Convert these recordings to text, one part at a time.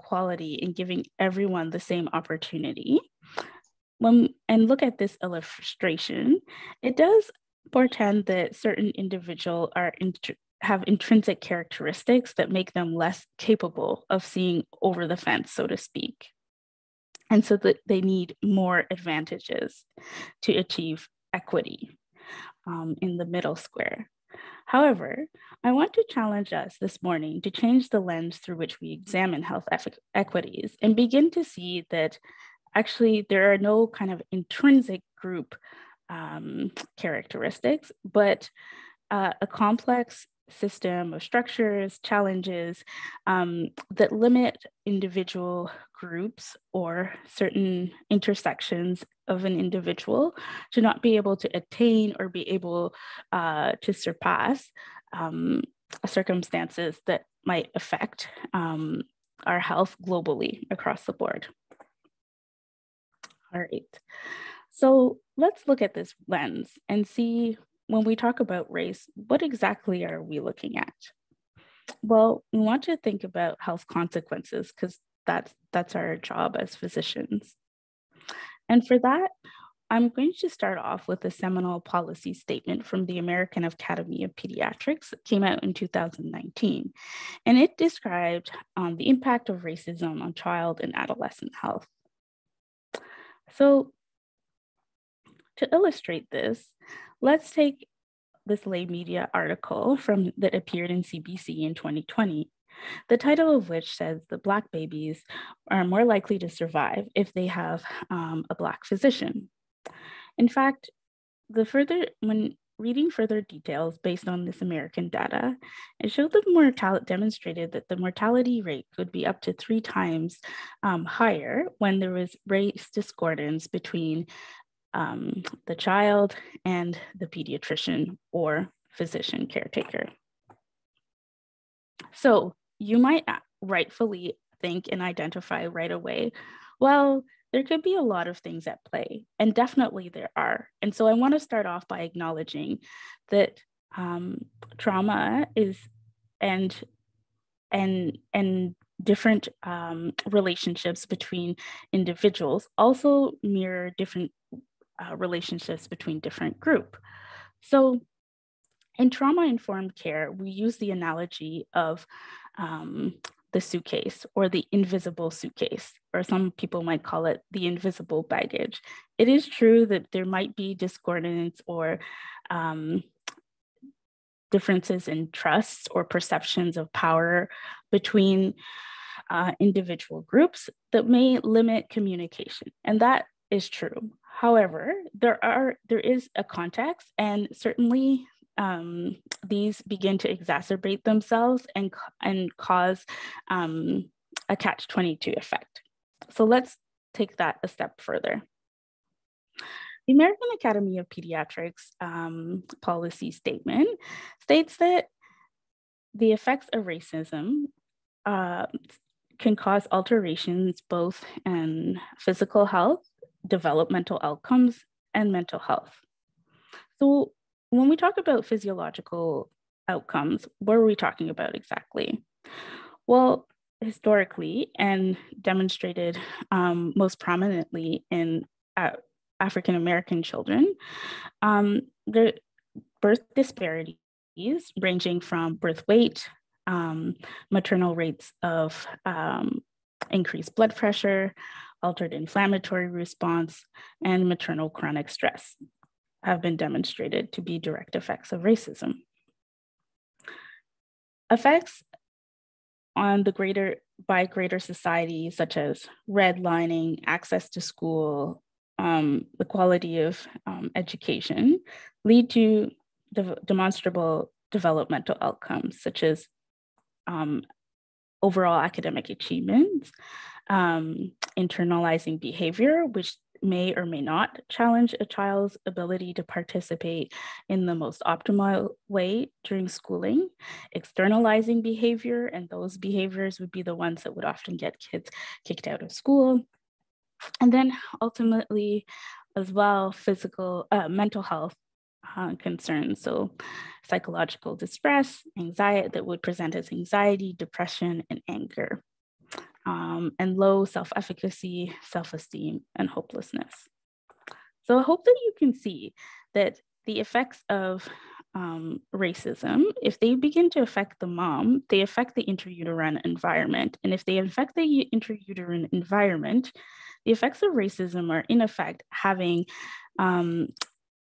equality and giving everyone the same opportunity, and look at this illustration, it does portend that certain individuals have intrinsic characteristics that make them less capable of seeing over the fence, so to speak. And so that they need more advantages to achieve equity in the middle square. However, I want to challenge us this morning to change the lens through which we examine health equities and begin to see that actually there are no kind of intrinsic group characteristics, but a complex system of structures, challenges that limit individual groups or certain intersections of an individual to not be able to attain or be able to surpass circumstances that might affect our health globally across the board. All right, so let's look at this lens and see, when we talk about race, what exactly are we looking at? Well, we want to think about health consequences because that's our job as physicians. And for that, I'm going to start off with a seminal policy statement from the American Academy of Pediatrics that came out in 2019. And it described the impact of racism on child and adolescent health. So to illustrate this, let's take this lay media article that appeared in CBC in 2020, the title of which says that Black babies are more likely to survive if they have a Black physician. In fact, when reading further details based on this American data, it showed demonstrated that the mortality rate could be up to 3 times higher when there was race discordance between the child and the pediatrician or physician caretaker. So you might rightfully think and identify right away, well, there could be a lot of things at play, and definitely there are. And so I want to start off by acknowledging that trauma is and different relationships between individuals also mirror different relationships between different groups. So in trauma-informed care, we use the analogy of the suitcase or the invisible suitcase, or some people might call it the invisible baggage. It is true that there might be discordance or differences in trust or perceptions of power between individual groups that may limit communication, and that is true. However, there is a context, and certainly these begin to exacerbate themselves and cause a catch-22 effect. So let's take that a step further. The American Academy of Pediatrics policy statement states that the effects of racism can cause alterations both in physical health, developmental outcomes, and mental health. So when we talk about physiological outcomes, what are we talking about exactly? Well, historically and demonstrated most prominently in African-American children, the birth disparities ranging from birth weight, maternal rates of increased blood pressure, altered inflammatory response, and maternal chronic stress have been demonstrated to be direct effects of racism. Effects on by greater society, such as redlining, access to school, the quality of education, lead to demonstrable developmental outcomes, such as overall academic achievements, internalizing behavior, which may or may not challenge a child's ability to participate in the most optimal way during schooling, externalizing behavior, and those behaviors would be the ones that would often get kids kicked out of school. And then ultimately, as well, mental health concerns. So psychological distress, anxiety that would present as anxiety, depression, and anger. and low self-efficacy, self-esteem, and hopelessness. So I hope that you can see that the effects of racism, if they begin to affect the mom, they affect the intrauterine environment. And if they affect the intrauterine environment, the effects of racism are in effect having a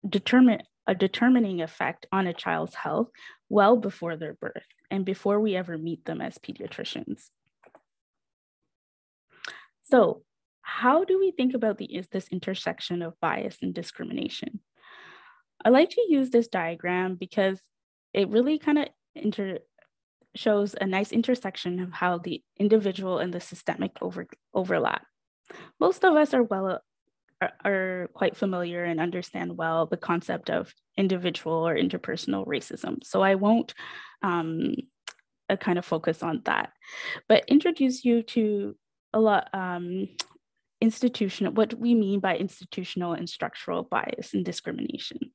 determining effect on a child's health well before their birth and before we ever meet them as pediatricians. So how do we think about this intersection of bias and discrimination? I like to use this diagram because it really kind of shows a nice intersection of how the individual and the systemic overlap. Most of us are quite familiar and understand well the concept of individual or interpersonal racism. So I won't kind of focus on that, but introduce you to a lot what we mean by institutional and structural bias and discrimination.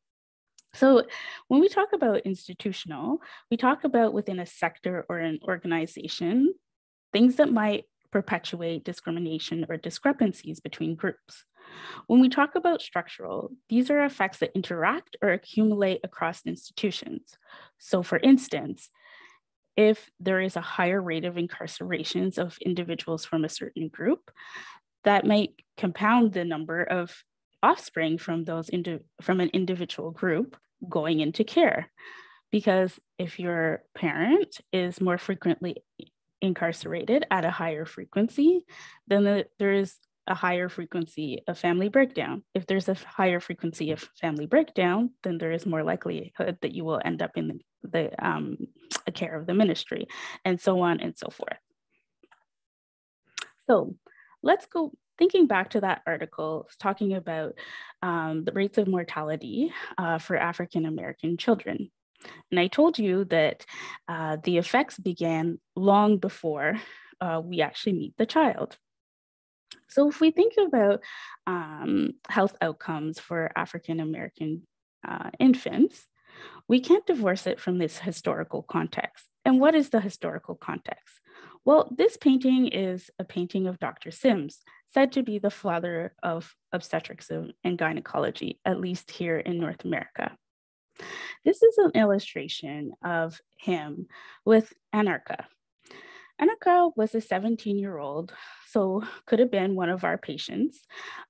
So when we talk about institutional, we talk about within a sector or an organization, things that might perpetuate discrimination or discrepancies between groups. When we talk about structural, these are effects that interact or accumulate across institutions. So for instance, if there is a higher rate of incarcerations of individuals from a certain group, that might compound the number of offspring from from an individual group going into care. Because if your parent is more frequently incarcerated at a higher frequency, then there is a higher frequency of family breakdown. If there's a higher frequency of family breakdown, then there is more likelihood that you will end up in the care of the ministry, and so on and so forth. So let's go thinking back to that article talking about the rates of mortality for African-American children. And I told you that the effects began long before we actually meet the child. So if we think about health outcomes for African-American infants, we can't divorce it from this historical context. And what is the historical context? Well, this painting is a painting of Dr. Sims, said to be the father of obstetrics and gynecology, at least here in North America. This is an illustration of him with Anarcha. Anarcha was a 17-year-old, so could have been one of our patients,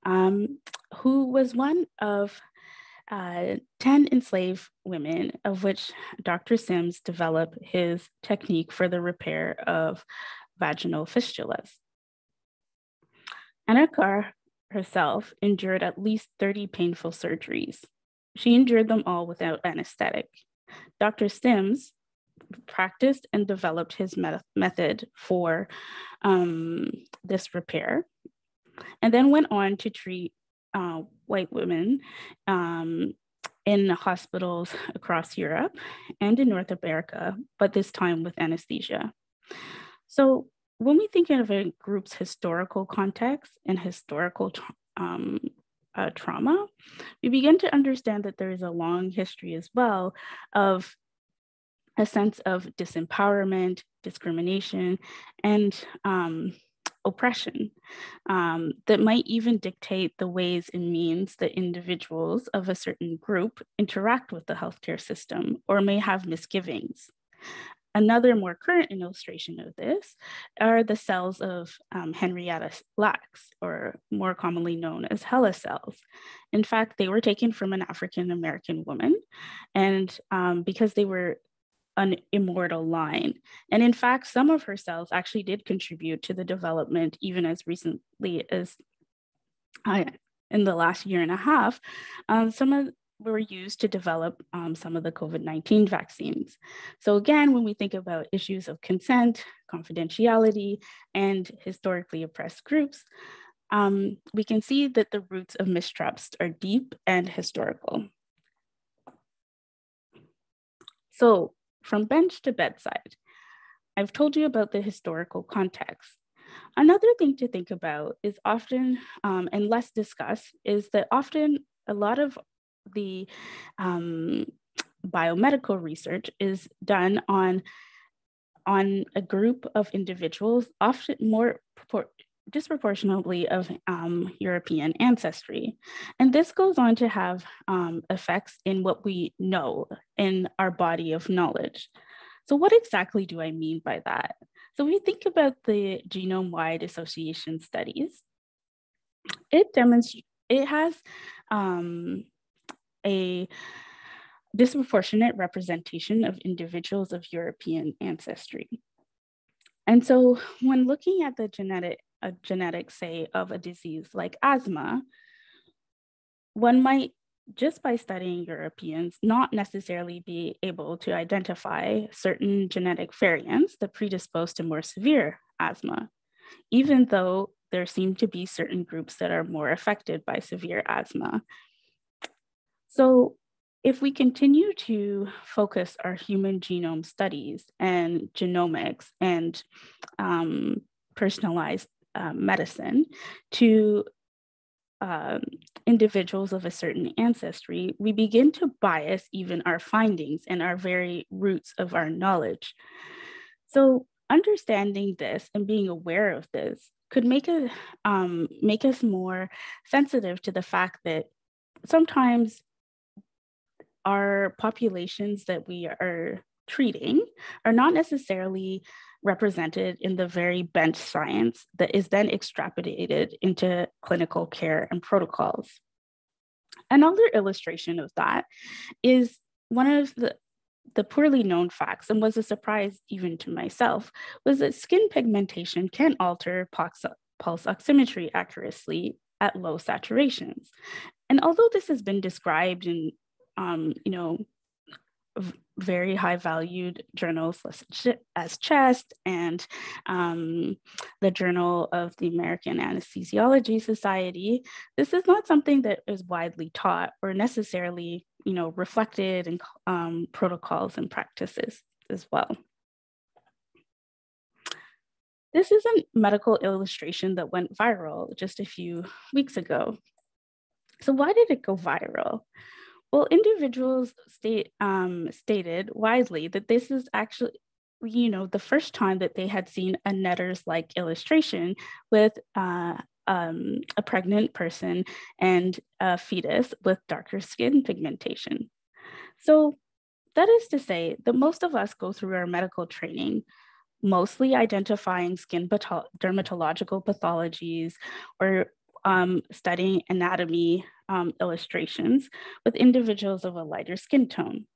who was one of 10 enslaved women, of which Dr. Sims developed his technique for the repair of vaginal fistulas. Anarcha herself endured at least 30 painful surgeries. She endured them all without anesthetic. Dr. Sims practiced and developed his method for this repair, and then went on to treat white women in hospitals across Europe and in North America, but this time with anesthesia. So when we think of a group's historical context and historical trauma, we begin to understand that there is a long history as well of a sense of disempowerment, discrimination, and oppression that might even dictate the ways and means that individuals of a certain group interact with the healthcare system or may have misgivings. Another more current illustration of this are the cells of Henrietta Lacks, or more commonly known as HeLa cells. In fact, they were taken from an African-American woman, and because they were an immortal line. And in fact, some of her cells actually did contribute to the development, even as recently as in the last year and a half, some were used to develop some of the COVID-19 vaccines. So again, when we think about issues of consent, confidentiality, and historically oppressed groups, we can see that the roots of mistrust are deep and historical. So from bench to bedside, I've told you about the historical context. Another thing to think about is often, and less discussed, is that often a lot of the biomedical research is done on a group of individuals, often more disproportionately of European ancestry. And this goes on to have effects in what we know in our body of knowledge. So what exactly do I mean by that? So we think about the genome-wide association studies. It has a disproportionate representation of individuals of European ancestry. And so when looking at the genetics, say, of a disease like asthma, one might, just by studying Europeans, not necessarily be able to identify certain genetic variants that predispose to more severe asthma, even though there seem to be certain groups that are more affected by severe asthma. So if we continue to focus our human genome studies and genomics and personalized medicine to individuals of a certain ancestry, we begin to bias even our findings and our very roots of our knowledge. So understanding this and being aware of this could make us more sensitive to the fact that sometimes our populations that we are treating are not necessarily represented in the very bench science that is then extrapolated into clinical care and protocols. Another illustration of that is one of the poorly known facts, and was a surprise even to myself, was that skin pigmentation can alter pulse oximetry accuracy at low saturations. And although this has been described in very high valued journals as CHEST and the Journal of the American Anesthesiology Society, this is not something that is widely taught or necessarily, reflected in protocols and practices as well. This is a medical illustration that went viral just a few weeks ago. So why did it go viral? Well, individuals stated widely that this is actually, the first time that they had seen a Netter's-like illustration with a pregnant person and a fetus with darker skin pigmentation. So that is to say that most of us go through our medical training mostly identifying skin dermatological pathologies or studying anatomy illustrations with individuals of a lighter skin tone.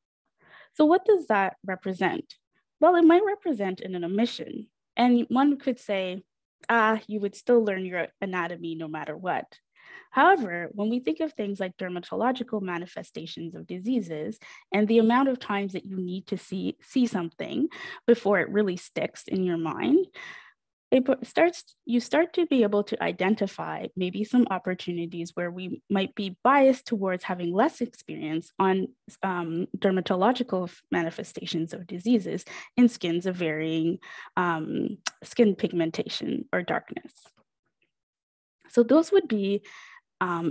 So what does that represent? Well, it might represent an omission. And one could say, you would still learn your anatomy no matter what. However, when we think of things like dermatological manifestations of diseases and the amount of times that you need to see something before it really sticks in your mind, you start to be able to identify maybe some opportunities where we might be biased towards having less experience on dermatological manifestations of diseases in skins of varying skin pigmentation or darkness. So those would be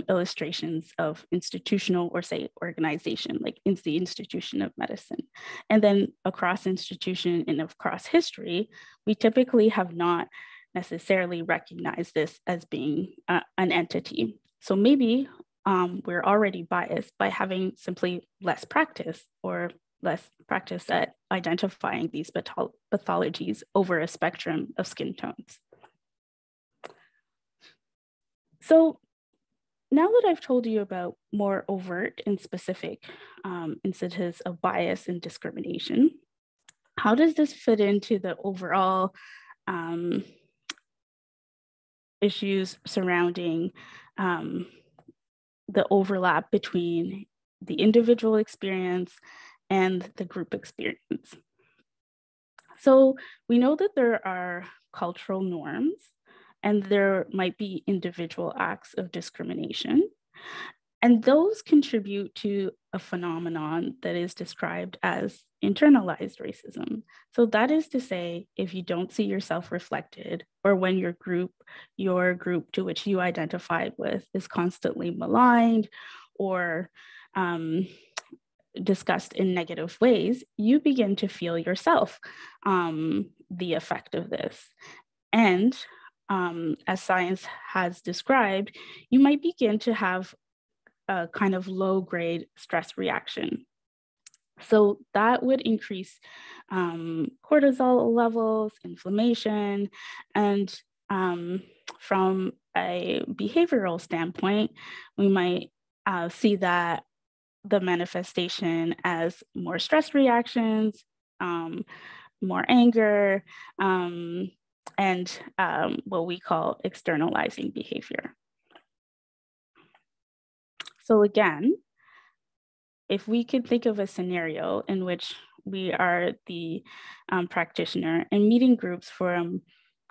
illustrations of institutional or say organization, like it's the institution of medicine. And then across institution and across history, we typically have not necessarily recognized this as being an entity. So maybe we're already biased by having simply less practice at identifying these pathologies over a spectrum of skin tones. So now that I've told you about more overt and specific instances of bias and discrimination, how does this fit into the overall issues surrounding the overlap between the individual experience and the group experience? So we know that there are cultural norms and there might be individual acts of discrimination. And those contribute to a phenomenon that is described as internalized racism. So that is to say, if you don't see yourself reflected, or when your group to which you identify with is constantly maligned or discussed in negative ways, you begin to feel yourself the effect of this. And as science has described, you might begin to have a kind of low-grade stress reaction. So that would increase cortisol levels, inflammation, and from a behavioral standpoint, we might see that the manifestation as more stress reactions, more anger, and what we call externalizing behavior. So again, if we could think of a scenario in which we are the practitioner and meeting groups from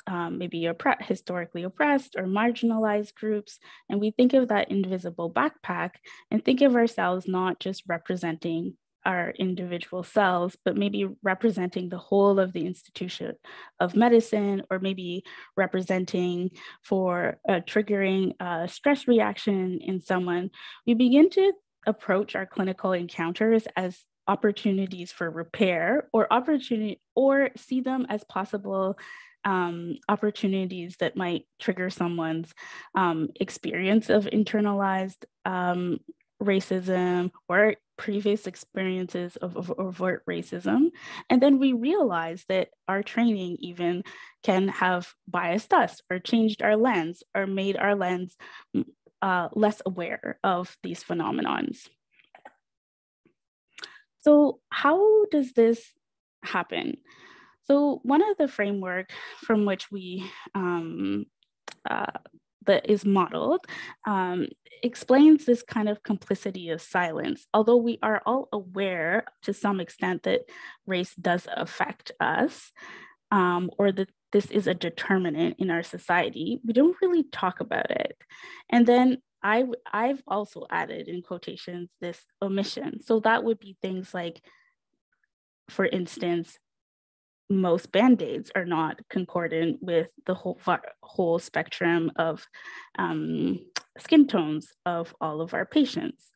maybe historically oppressed or marginalized groups, and we think of that invisible backpack and think of ourselves not just representing our individual selves, but maybe representing the whole of the institution of medicine, or maybe representing for triggering a stress reaction in someone, we begin to approach our clinical encounters as opportunities for repair or see them as possible opportunities that might trigger someone's experience of internalized racism or previous experiences of overt racism. And then we realize that our training even can have biased us or changed our lens or made our lens less aware of these phenomenons. So how does this happen? So one of the framework from which we that is modeled explains this kind of complicity of silence. Although we are all aware to some extent that race does affect us, or that this is a determinant in our society, we don't really talk about it. And then I've also added in quotations this omission. So that would be things like, for instance, most Band-Aids are not concordant with the whole spectrum of skin tones of all of our patients.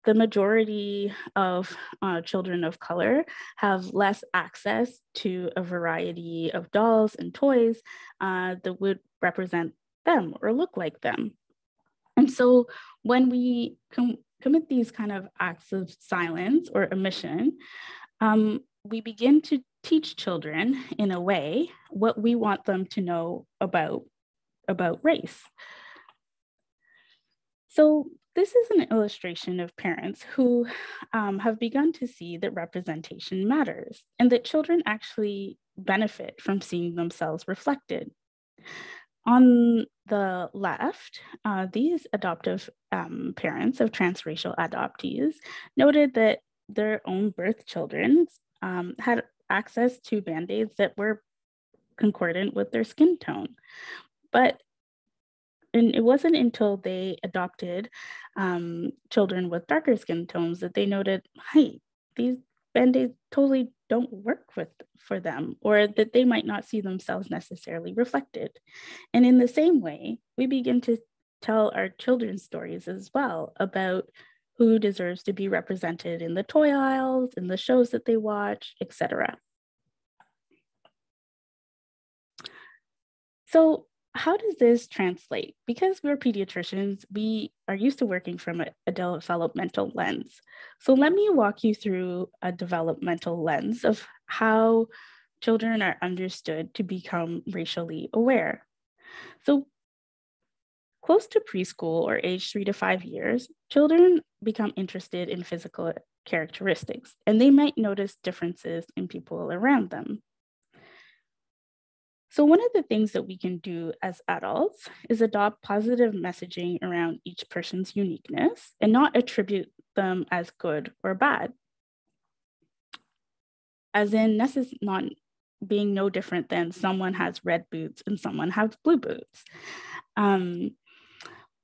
The majority of children of color have less access to a variety of dolls and toys that would represent them or look like them. And so when we commit these kind of acts of silence or omission, we begin to teach children in a way what we want them to know about race. So this is an illustration of parents who have begun to see that representation matters and that children actually benefit from seeing themselves reflected. On the left, these adoptive parents of transracial adoptees noted that their own birth children had access to Band-Aids that were concordant with their skin tone. And it wasn't until they adopted children with darker skin tones that they noted, hey, these Band-Aids totally don't work for them, or that they might not see themselves necessarily reflected. And in the same way, we begin to tell our children's stories as well about who deserves to be represented in the toy aisles, in the shows that they watch, etc. So how does this translate? Because we're pediatricians, we are used to working from a developmental lens. So let me walk you through a developmental lens of how children are understood to become racially aware. So close to preschool or age 3 to 5 years, children become interested in physical characteristics, and they might notice differences in people around them. So one of the things that we can do as adults is adopt positive messaging around each person's uniqueness and not attribute them as good or bad. As in not being no different than someone has red boots and someone has blue boots.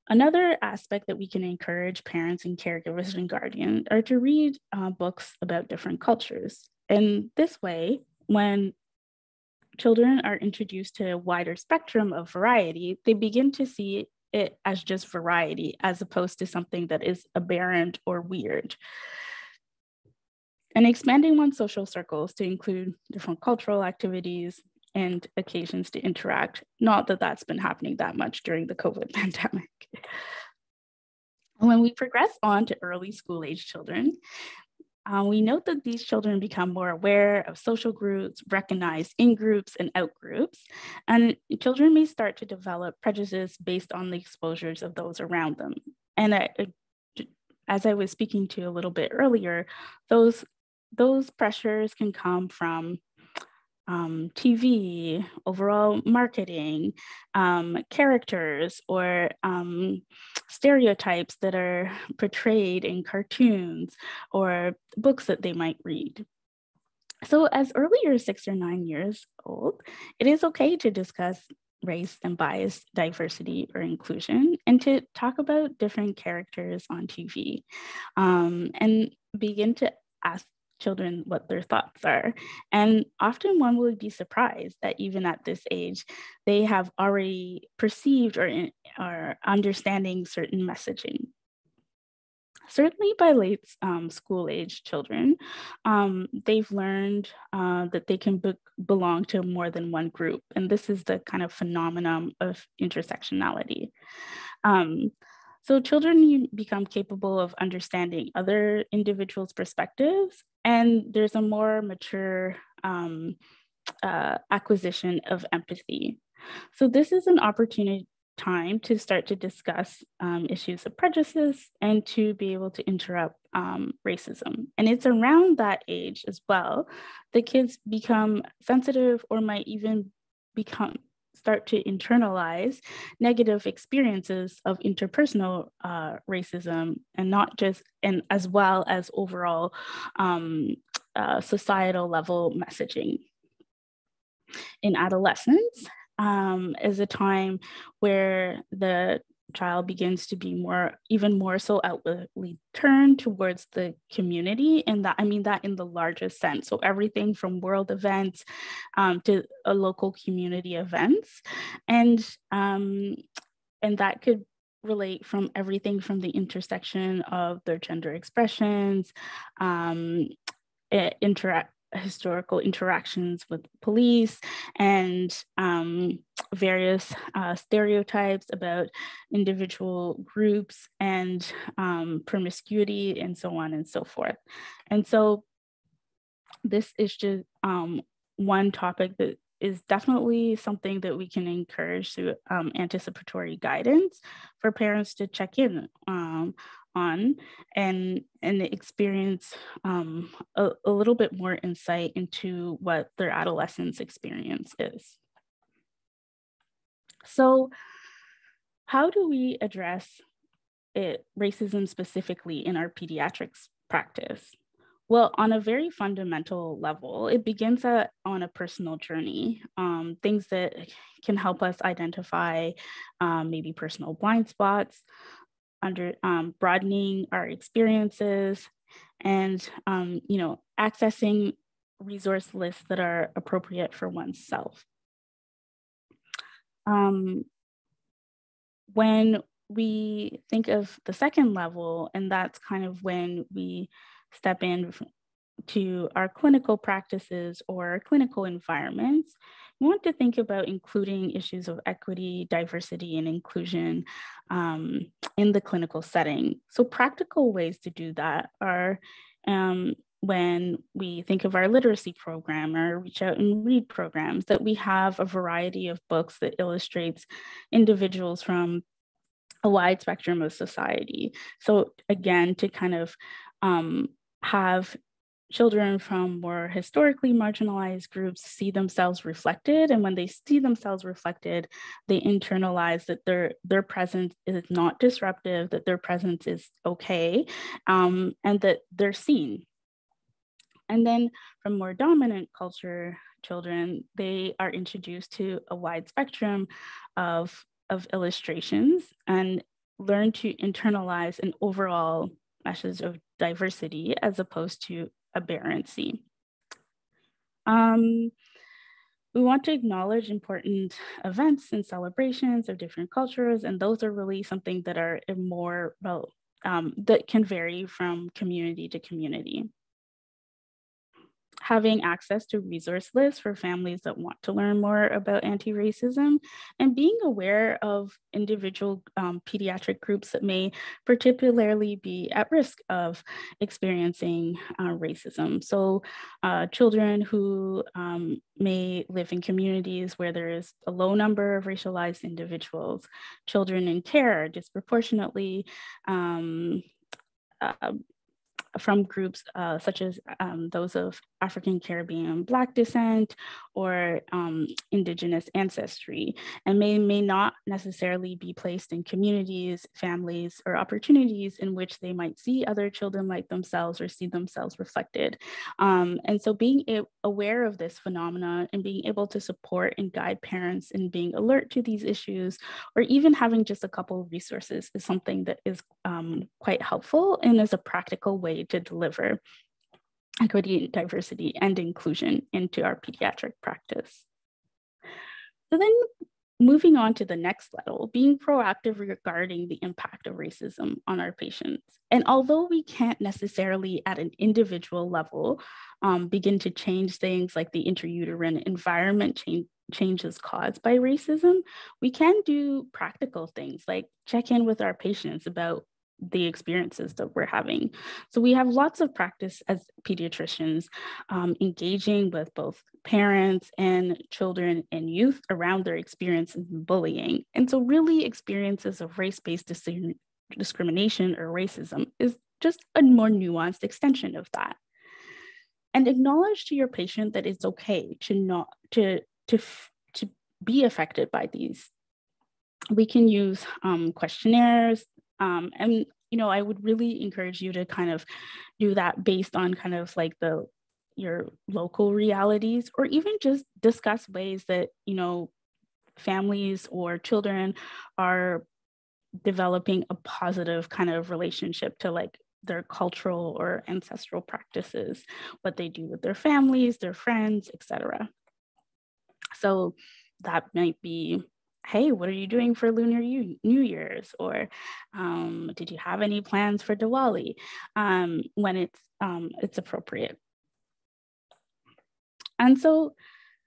Another aspect that we can encourage parents and caregivers and guardians are to read books about different cultures. And this way, when children are introduced to a wider spectrum of variety, they begin to see it as just variety, as opposed to something that is aberrant or weird. And expanding one's social circles to include different cultural activities and occasions to interact. Not that that's been happening that much during the COVID pandemic. When we progress on to early school age children, we note that these children become more aware of social groups, recognize in-groups and out-groups, and children may start to develop prejudices based on the exposures of those around them. And as I was speaking to a little bit earlier, those pressures can come from TV, overall marketing, characters, or stereotypes that are portrayed in cartoons or books that they might read. So as early as 6 or 9 years old, it is okay to discuss race and bias, diversity, or inclusion, and to talk about different characters on TV, and begin to ask children what their thoughts are. And often one will be surprised that even at this age, they have already perceived or are understanding certain messaging. Certainly by late school age children, they've learned that they can belong to more than one group. And this is the kind of phenomenon of intersectionality. So children become capable of understanding other individuals' perspectives, and there's a more mature acquisition of empathy. So this is an opportunity time to start to discuss issues of prejudice and to be able to interrupt racism. And it's around that age as well that kids become sensitive or might even start to internalize negative experiences of interpersonal racism, and not just, and as well as overall societal level messaging. In adolescence is a time where the child begins to be even more so outwardly turned towards the community, and that, I mean that in the largest sense. So everything from world events to local community events, and that could relate from everything from the intersection of their gender expressions, historical interactions with police, and various stereotypes about individual groups, and promiscuity, and so on and so forth. And so this is just one topic that is definitely something that we can encourage through anticipatory guidance for parents to check in on and experience a little bit more insight into what their adolescence experience is. So how do we address racism specifically in our pediatrics practice? Well, on a very fundamental level, it begins on a personal journey, things that can help us identify maybe personal blind spots, broadening our experiences, and accessing resource lists that are appropriate for oneself. When we think of the second level, and that's kind of when we step in to our clinical practices or clinical environments, we want to think about including issues of equity, diversity, and inclusion in the clinical setting. So practical ways to do that are when we think of our literacy program or Reach Out and Read programs, that we have a variety of books that illustrates individuals from a wide spectrum of society. So again, to kind of have children from more historically marginalized groups see themselves reflected. And when they see themselves reflected, they internalize that their presence is not disruptive, that their presence is okay, and that they're seen. And then from more dominant culture children, they are introduced to a wide spectrum of illustrations and learn to internalize an overall message of diversity as opposed to aberrancy. We want to acknowledge important events and celebrations of different cultures, and those are really something that are more, that can vary from community to community. having access to resource lists for families that want to learn more about anti-racism, and being aware of individual pediatric groups that may particularly be at risk of experiencing racism. So children who may live in communities where there is a low number of racialized individuals, children in care disproportionately from groups such as those of African Caribbean Black descent or Indigenous ancestry, and may not necessarily be placed in communities, families, or opportunities in which they might see other children like themselves or see themselves reflected. And so being aware of this phenomena and being able to support and guide parents in being alert to these issues, or even having just a couple of resources, is something that is quite helpful and is a practical way to deliver equity, diversity, and inclusion into our pediatric practice. So then moving on to the next level, being proactive regarding the impact of racism on our patients. And although we can't necessarily at an individual level begin to change things like the intrauterine environment changes caused by racism, we can do practical things like check in with our patients about the experiences that we're having. So we have lots of practice as pediatricians engaging with both parents and children and youth around their experiences in bullying. And so really experiences of race-based discrimination or racism is just a more nuanced extension of that. And acknowledge to your patient that it's okay to be affected by these. We can use questionnaires, and I would really encourage you to kind of do that based on kind of like your local realities, or even just discuss ways that families or children are developing a positive kind of relationship to like their cultural or ancestral practices, what they do with their families, their friends, etc. So that might be, hey, what are you doing for Lunar New Year's? Or did you have any plans for Diwali? When it's appropriate. And so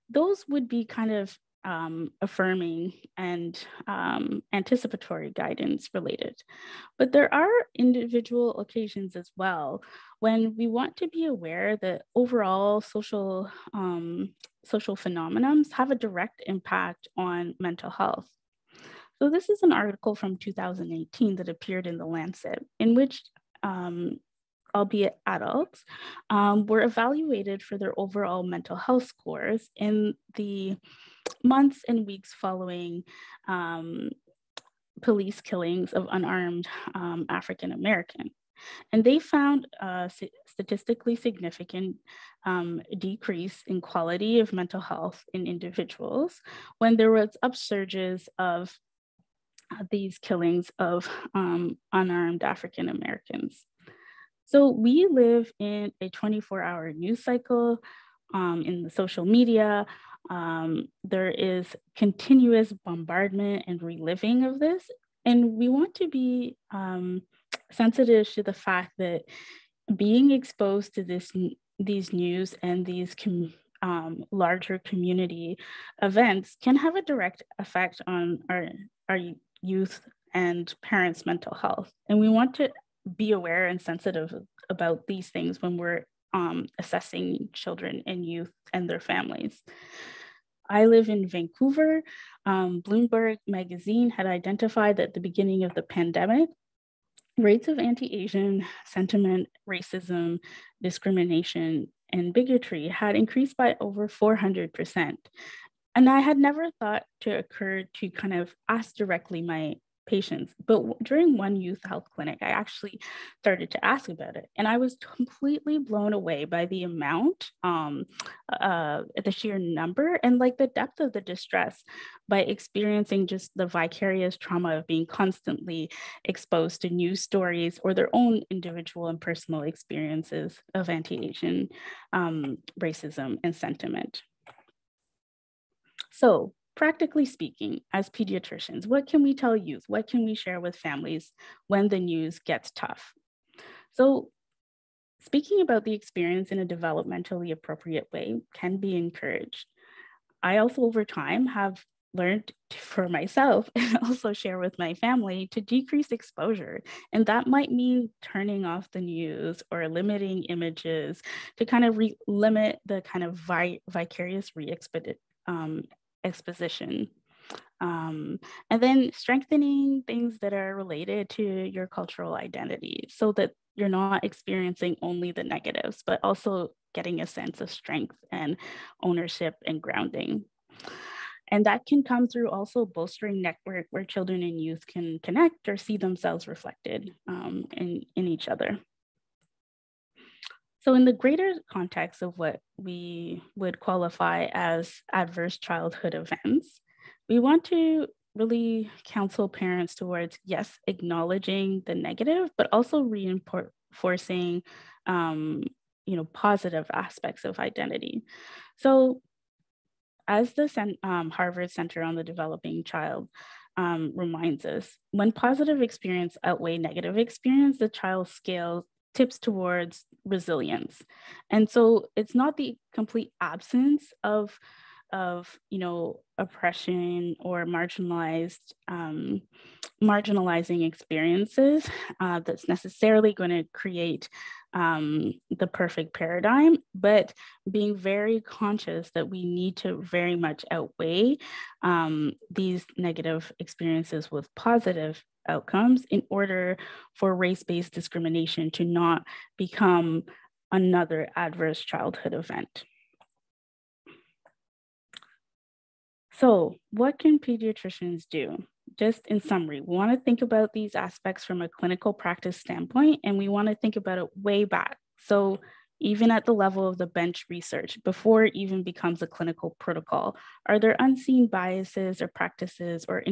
those would be kind of affirming and anticipatory guidance related. But there are individual occasions as well when we want to be aware that overall social phenomena have a direct impact on mental health. So this is an article from 2018 that appeared in The Lancet, in which albeit adults, were evaluated for their overall mental health scores in the months and weeks following police killings of unarmed African American. And they found a statistically significant decrease in quality of mental health in individuals when there was upsurges of these killings of unarmed African Americans. So we live in a 24-hour news cycle in the social media. There is continuous bombardment and reliving of this. And we want to be sensitive to the fact that being exposed to these news and these larger community events can have a direct effect on our youth and parents' mental health. And we want to be aware and sensitive about these things when we're assessing children and youth and their families. I live in Vancouver. Bloomberg magazine had identified that at the beginning of the pandemic, rates of anti-Asian sentiment, racism, discrimination, and bigotry had increased by over 400%. And I had never thought to occur to kind of ask directly my patients, but during one youth health clinic, I actually started to ask about it. And I was completely blown away by the amount, the sheer number, and like the depth of the distress by experiencing just the vicarious trauma of being constantly exposed to news stories or their own individual and personal experiences of anti-Asian racism and sentiment. So, practically speaking, as pediatricians, what can we tell youth? What can we share with families when the news gets tough? So Speaking about the experience in a developmentally appropriate way can be encouraged. I also, over time, have learned for myself and also share with my family to decrease exposure. And that might mean turning off the news or limiting images to kind of limit the kind of vicarious exposition. And then strengthening things that are related to your cultural identity so that you're not experiencing only the negatives, but also getting a sense of strength and ownership and grounding. And that can come through also bolstering network where children and youth can connect or see themselves reflected in each other. So in the greater context of what we would qualify as adverse childhood events, we want to really counsel parents towards, yes, acknowledging the negative, but also reinforcing, positive aspects of identity. So as the Harvard Center on the Developing Child reminds us, when positive experience outweigh negative experience, the child scale tips towards resilience. And so it's not the complete absence of oppression or marginalizing experiences that's necessarily going to create the perfect paradigm, but being very conscious that we need to very much outweigh these negative experiences with positive outcomes in order for race-based discrimination to not become another adverse childhood event. So what can pediatricians do? Just in summary, we want to think about these aspects from a clinical practice standpoint, and we want to think about it way back. So even at the level of the bench research, before it even becomes a clinical protocol, are there unseen biases or practices or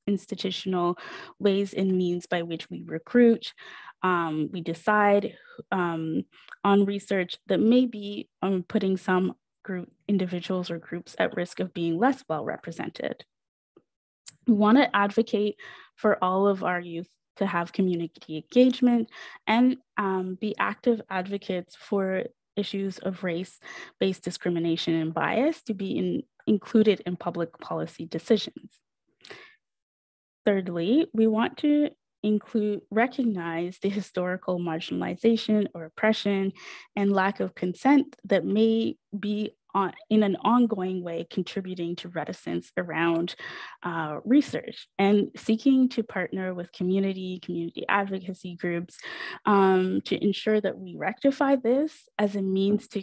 institutional ways and means by which we recruit, we decide on research that may be putting some individuals or groups at risk of being less well represented? We want to advocate for all of our youth to have community engagement and be active advocates for issues of race-based discrimination and bias to be included in public policy decisions. Thirdly, we want to recognize the historical marginalization or oppression and lack of consent that may be in an ongoing way contributing to reticence around research, and seeking to partner with community advocacy groups to ensure that we rectify this as a means to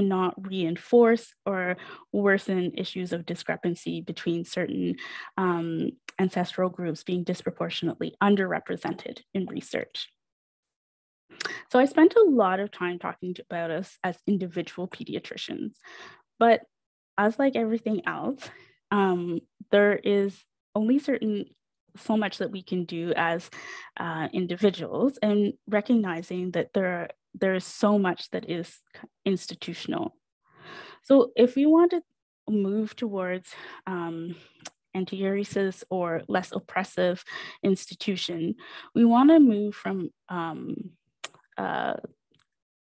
not reinforce or worsen issues of discrepancy between certain ancestral groups being disproportionately underrepresented in research. So I spent a lot of time talking about us as individual pediatricians, but as like everything else, there is only so much that we can do as individuals, and recognizing that there is so much that is institutional. So if we want to move towards anti-racist or less oppressive institution, we want to move from a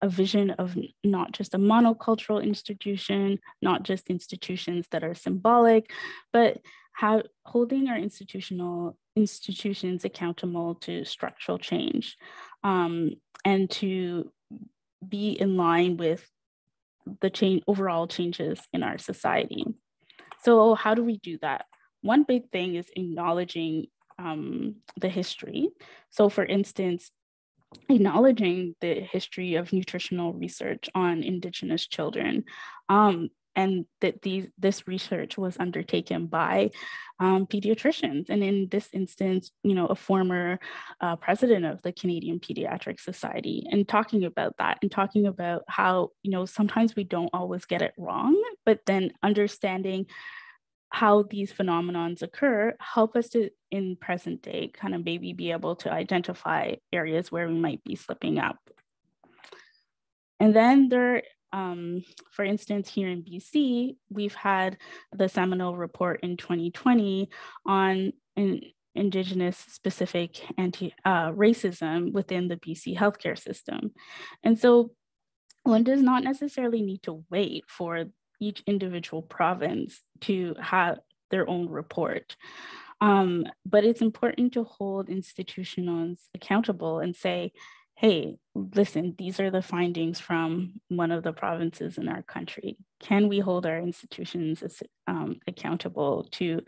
vision of not just a monocultural institution, not just institutions that are symbolic, but holding our institutions accountable to structural change, and to be in line with the overall changes in our society. So how do we do that? One big thing is acknowledging the history. So for instance, acknowledging the history of nutritional research on Indigenous children, and that this research was undertaken by pediatricians, and in this instance, a former president of the Canadian Pediatric Society, and talking about that, and talking about how sometimes we don't always get it wrong, but then understanding how these phenomenons occur help us to, in present day, kind of maybe be able to identify areas where we might be slipping up. And then for instance, here in BC, we've had the seminal report in 2020 on Indigenous specific racism within the BC healthcare system. And so one does not necessarily need to wait for each individual province to have their own report. But it's important to hold institutions accountable and say, hey, listen, these are the findings from one of the provinces in our country. Can we hold our institutions accountable to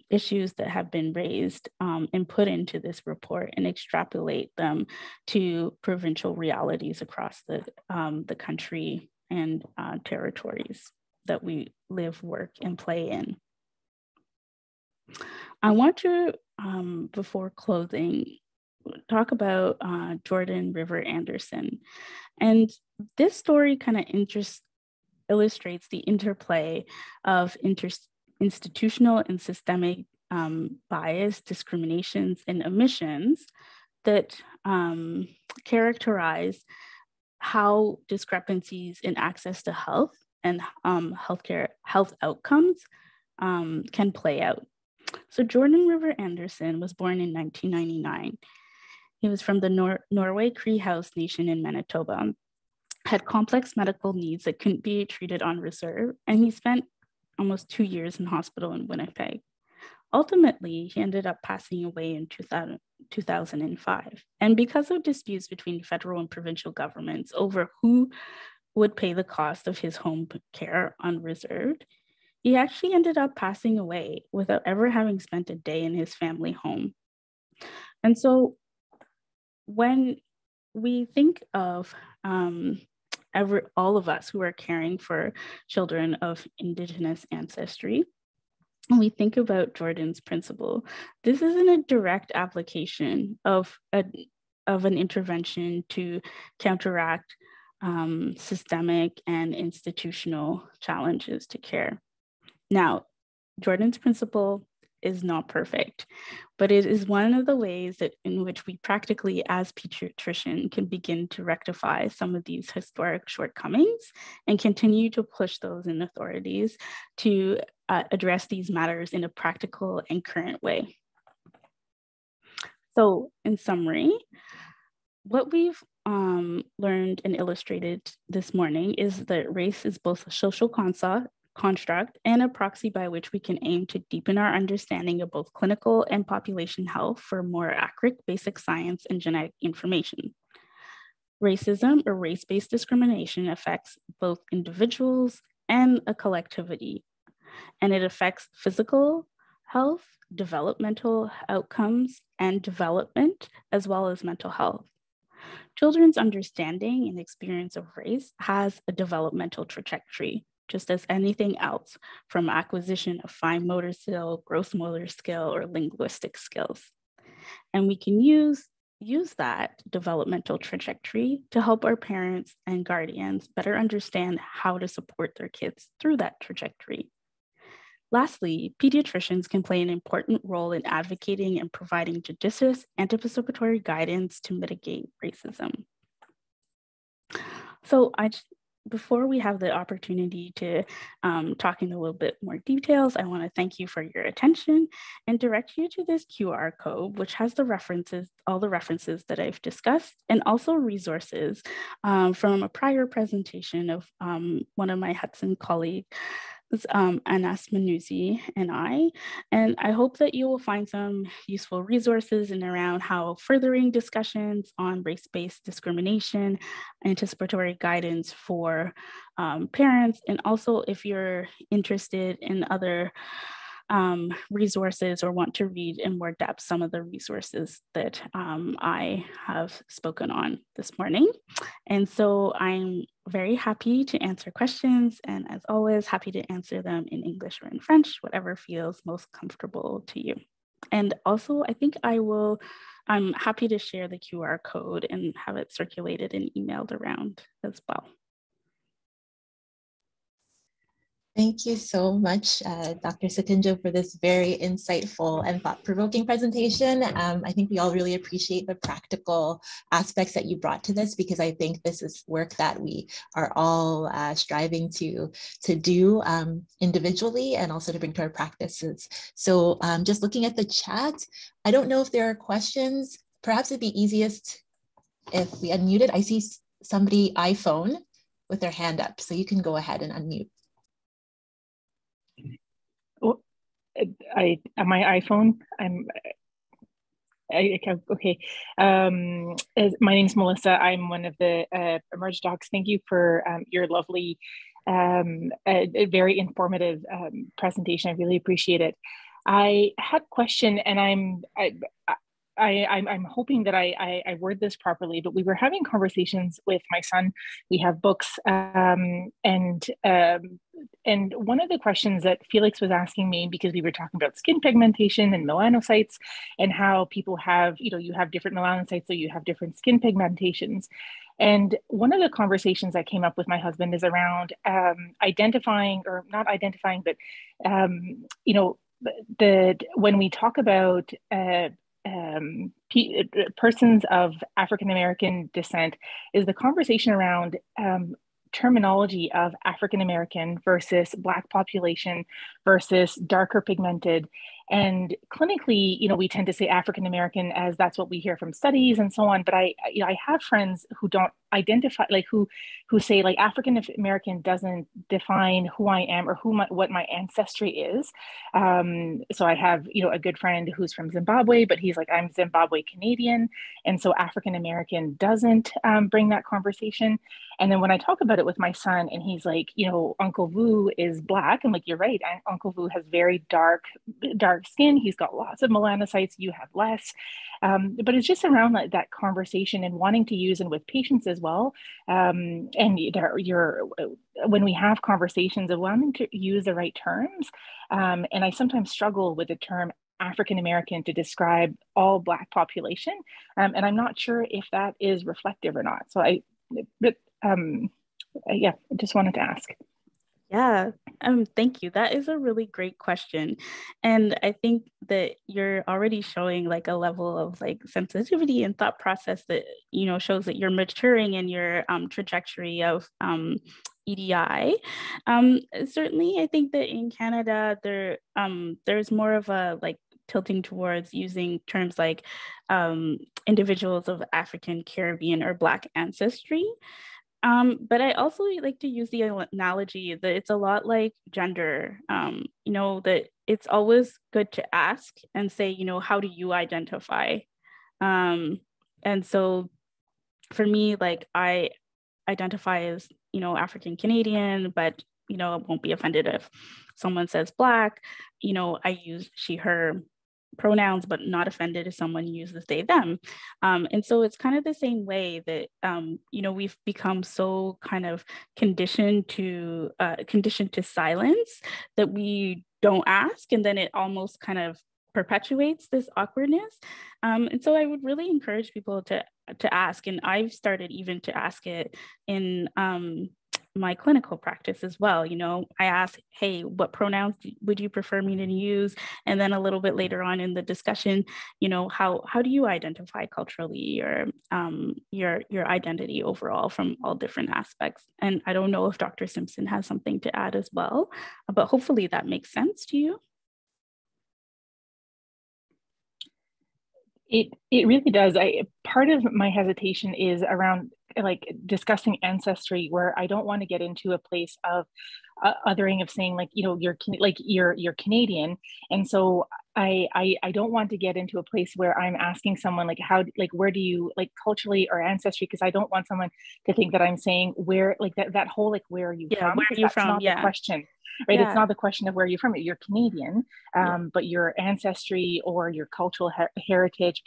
issues that have been raised and put into this report and extrapolate them to provincial realities across the country and territories that we live, work, and play in? I want to, before closing, talk about Jordan River Anderson. And this story kind of illustrates the interplay of institutional and systemic bias, discriminations, and omissions that characterize how discrepancies in access to health and health outcomes can play out. So Jordan River Anderson was born in 1999. He was from the Norway Cree House Nation in Manitoba, had complex medical needs that couldn't be treated on reserve, and he spent almost 2 years in hospital in Winnipeg. Ultimately, he ended up passing away in 2005. And because of disputes between federal and provincial governments over who would pay the cost of his home care unreserved, he actually ended up passing away without ever having spent a day in his family home. And so when we think of all of us who are caring for children of Indigenous ancestry, and we think about Jordan's principle, this isn't a direct application of an intervention to counteract systemic and institutional challenges to care. Now, Jordan's principle is not perfect, but it is one of the ways in which we practically, as pediatricians, can begin to rectify some of these historic shortcomings and continue to push those in authorities to address these matters in a practical and current way. So, in summary, what we've learned and illustrated this morning is that race is both a social construct and a proxy by which we can aim to deepen our understanding of both clinical and population health for more accurate basic science and genetic information. Racism or race-based discrimination affects both individuals and a collectivity, and it affects physical health, developmental outcomes, and development, as well as mental health. Children's understanding and experience of race has a developmental trajectory, just as anything else, from acquisition of fine motor skill, gross motor skill, or linguistic skills. And we can use that developmental trajectory to help our parents and guardians better understand how to support their kids through that trajectory. Lastly, pediatricians can play an important role in advocating and providing judicious anticipatory guidance to mitigate racism. So before we have the opportunity to talk in a little bit more details, I want to thank you for your attention and direct you to this QR code, which has all the references that I've discussed, and also resources from a prior presentation of one of my Hudson colleagues, Anas Manouzi and I hope that you will find some useful resources in around how furthering discussions on race-based discrimination, anticipatory guidance for parents, and also if you're interested in other resources or want to read in more depth some of the resources that I have spoken on this morning. And so I'm very happy to answer questions, and as always, happy to answer them in English or in French, whatever feels most comfortable to you. And also, I think I'm happy to share the QR code and have it circulated and emailed around as well. Thank you so much, Dr. Satinjo, for this very insightful and thought-provoking presentation. I think we all really appreciate the practical aspects that you brought to this, because I think this is work that we are all striving to do individually and also to bring to our practices. So just looking at the chat, I don't know if there are questions. Perhaps it'd be easiest if we unmuted. I see somebody iPhone with their hand up, so you can go ahead and unmute. My iPhone. Okay. My name is Melissa. I'm one of the Emerge Docs. Thank you for your lovely, a very informative presentation. I really appreciate it. I had a question, and I'm hoping that I word this properly, but we were having conversations with my son. We have books, and one of the questions that Felix was asking me, because we were talking about skin pigmentation and melanocytes, and how people have, you have different melanocytes, so you have different skin pigmentations. And one of the conversations that came up with my husband is around identifying, or not identifying, but when we talk about persons of African American descent, is the conversation around terminology of African American versus Black population versus darker pigmented. And clinically, we tend to say African American as that's what we hear from studies and so on. But I have friends who don't identify, like who say like African American doesn't define who I am or what my ancestry is. So I have, a good friend who's from Zimbabwe, but he's like, I'm Zimbabwe Canadian. And so African American doesn't bring that conversation. And then when I talk about it with my son, and he's like, Uncle Vu is Black. I'm like, you're right. Uncle Vu has very dark skin. He's got lots of melanocytes. You have less. But it's just around that conversation and wanting to use, and with patients as well. And when we have conversations of wanting to use the right terms, and I sometimes struggle with the term African American to describe all Black population, and I'm not sure if that is reflective or not. So I just wanted to ask. Yeah, thank you. That is a really great question. And I think that you're already showing like a level of like sensitivity and thought process that, shows that you're maturing in your trajectory of EDI. Certainly, I think that in Canada, there's more of a like tilting towards using terms like individuals of African, Caribbean, or Black ancestry. But I also like to use the analogy that it's a lot like gender, that it's always good to ask and say, how do you identify? And so for me, like I identify as, African Canadian, but, I won't be offended if someone says Black. I use she, her pronouns, but not offended if someone uses they, them. And so it's kind of the same way that, we've become so kind of conditioned to silence that we don't ask. And then it almost kind of perpetuates this awkwardness. And so I would really encourage people to ask. And I've started even to ask it in my clinical practice as well. I ask, hey, what pronouns would you prefer me to use? And then a little bit later on in the discussion, how do you identify culturally, or your identity overall from all different aspects? And I don't know if Dr. Simpson has something to add as well, but hopefully that makes sense to you. It really does. Part of my hesitation is around like discussing ancestry, where I don't want to get into a place of othering, of saying like, you're Canadian. And so I don't want to get into a place where I'm asking someone like, where do you like culturally or ancestry? Because I don't want someone to think that I'm saying where, like that whole, like, where are you from? Where are you from? Not the question, right? It's not the question of where you're from. You're Canadian, but your ancestry or your cultural heritage,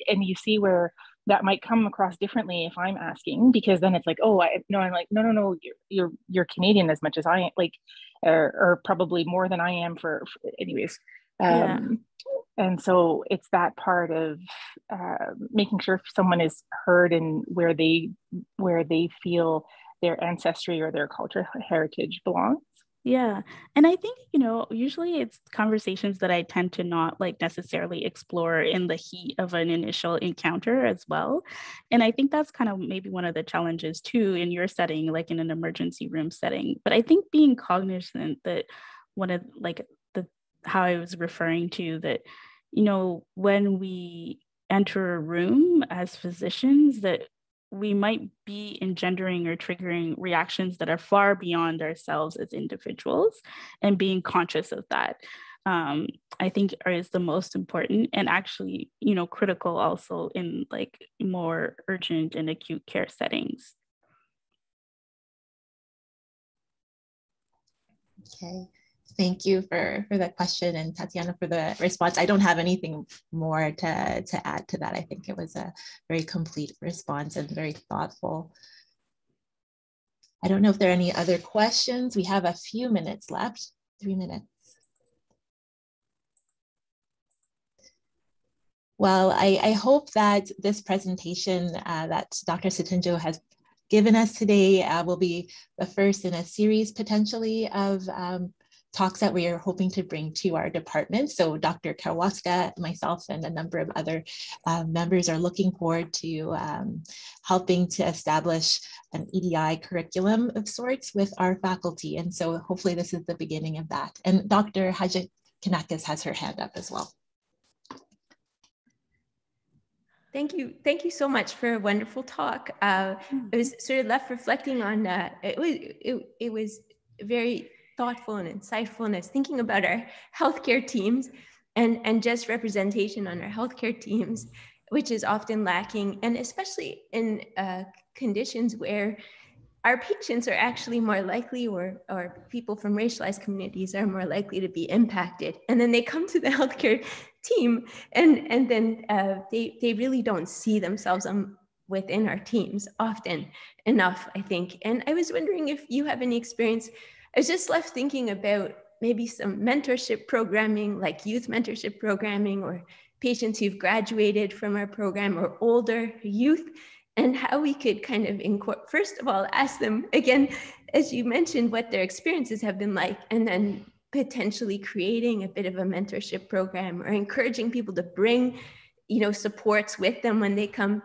and you see where that might come across differently if I'm asking, because then it's like, oh, I'm like, no, you're Canadian as much as I am, like, or probably more than I am for anyways. And so it's that part of making sure someone is heard and where they feel their ancestry or their cultural heritage belongs. Yeah. And I think, usually it's conversations that I tend to not like necessarily explore in the heat of an initial encounter as well. And I think that's kind of maybe one of the challenges too in your setting, like in an emergency room setting. But I think being cognizant that one of like the how I was referring to that, when we enter a room as physicians, that we might be engendering or triggering reactions that are far beyond ourselves as individuals, and being conscious of that, I think is the most important, and actually, critical also in like more urgent and acute care settings. Okay. Thank you for that question, and Tatiana for the response. I don't have anything more to add to that. I think it was a very complete response and very thoughtful. I don't know if there are any other questions. We have a few minutes left, 3 minutes. Well, I hope that this presentation that Dr. Sutinjo has given us today will be the first in a series potentially of talks that we are hoping to bring to our department. So Dr. Kawaska, myself, and a number of other members are looking forward to helping to establish an EDI curriculum of sorts with our faculty. And so hopefully this is the beginning of that. And Dr. Hajikanakis has her hand up as well. Thank you. Thank you so much for a wonderful talk. I was sort of left reflecting on, it was very thoughtful and insightful. And I was thinking about our healthcare teams and just representation on our healthcare teams, which is often lacking. And especially in conditions where our patients are actually more likely, or people from racialized communities are more likely to be impacted. And then they come to the healthcare team and then they really don't see themselves within our teams often enough, I think. And I was wondering if you have any experience. I was just left thinking about maybe some mentorship programming, like youth mentorship programming, or patients who've graduated from our program, or older youth, and how we could kind of incorporate, first of all, ask them again, as you mentioned, what their experiences have been like, and then potentially creating a bit of a mentorship program, or encouraging people to bring, supports with them when they come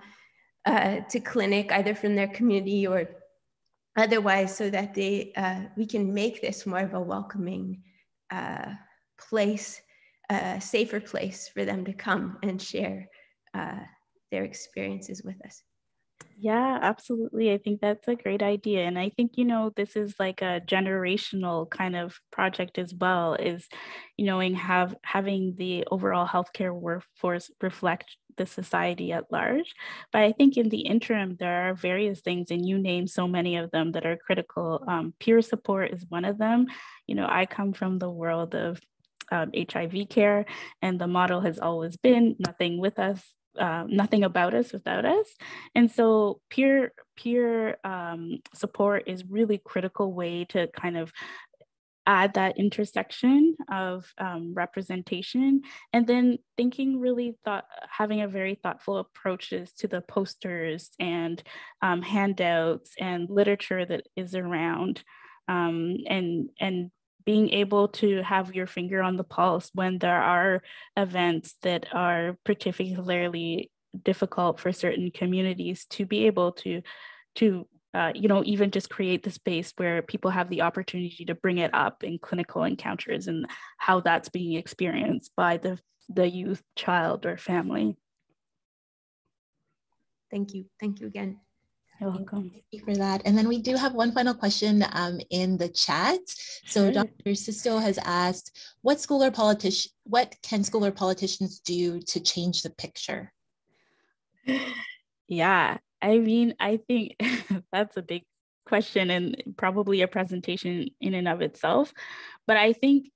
to clinic, either from their community or otherwise, so that we can make this more of a welcoming place, a safer place for them to come and share their experiences with us. Yeah, absolutely. I think that's a great idea. And I think, this is like a generational kind of project as well, is, having the overall healthcare workforce reflect the society at large. But I think in the interim, there are various things, and you name so many of them that are critical. Peer support is one of them. I come from the world of HIV care, and the model has always been nothing with us, nothing about us without us. And so peer support is really critical way to kind of add that intersection of representation, and then having a very thoughtful approaches to the posters and handouts and literature that is around, and being able to have your finger on the pulse when there are events that are particularly difficult for certain communities, to be able to even just create the space where people have the opportunity to bring it up in clinical encounters and how that's being experienced by the youth, child, or family. Thank you. Thank you again. You're welcome. Thank you for that. And then we do have one final question in the chat. So Sure. Dr. Sisto has asked, what can school or politicians do to change the picture? Yeah, I mean, I think that's a big question and probably a presentation in and of itself. But I think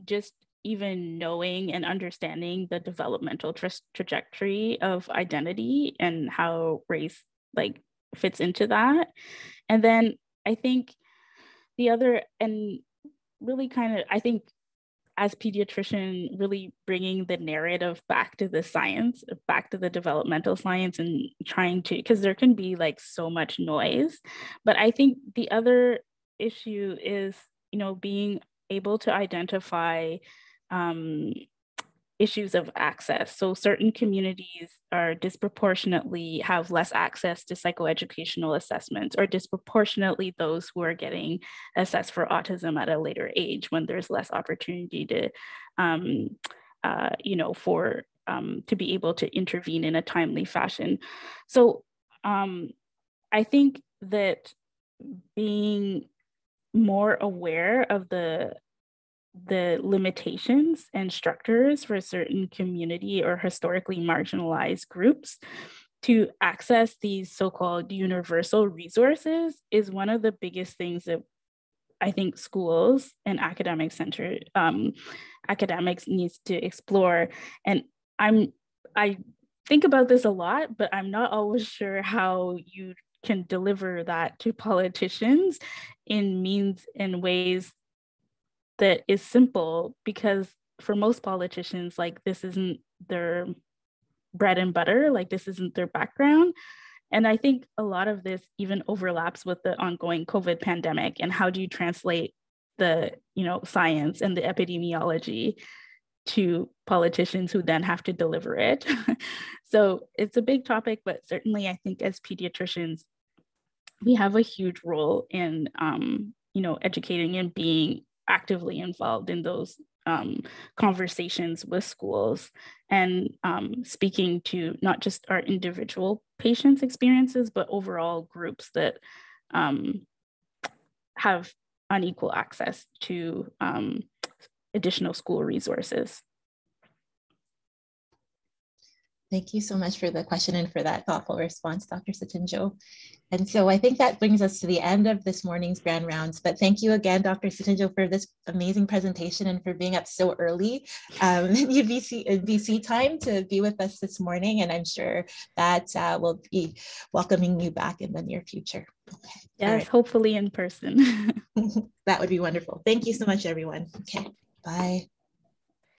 just even knowing and understanding the developmental trajectory of identity and how race fits into that. And then I think the other, and really I think as pediatrician, really bringing the narrative back to the science, back to the developmental science, and trying to, because there can be so much noise. But I think the other issue is, being able to identify issues of access. So certain communities are disproportionately have less access to psychoeducational assessments, or disproportionately those who are getting assessed for autism at a later age when there's less opportunity to, to be able to intervene in a timely fashion. So I think that being more aware of the limitations and structures for certain community or historically marginalized groups to access these so-called universal resources is one of the biggest things that I think schools and academics needs to explore. And I think about this a lot, but I'm not always sure how you can deliver that to politicians in ways that is simple, because for most politicians, like, this isn't their bread and butter, like this isn't their background. And I think a lot of this even overlaps with the ongoing COVID pandemic, and how do you translate the, science and the epidemiology to politicians who then have to deliver it. So it's a big topic, but certainly I think as pediatricians, we have a huge role in, educating and being actively involved in those conversations with schools, and speaking to not just our individual patients' experiences, but overall groups that have unequal access to additional school resources. Thank you so much for the question and for that thoughtful response, Dr. Sotinjo. And so I think that brings us to the end of this morning's Grand Rounds. But thank you again, Dr. Sotinjo, for this amazing presentation and for being up so early in UBC time to be with us this morning. And I'm sure that we'll be welcoming you back in the near future. Okay. Yes, hopefully in person. That would be wonderful. Thank you so much, everyone. Okay, bye.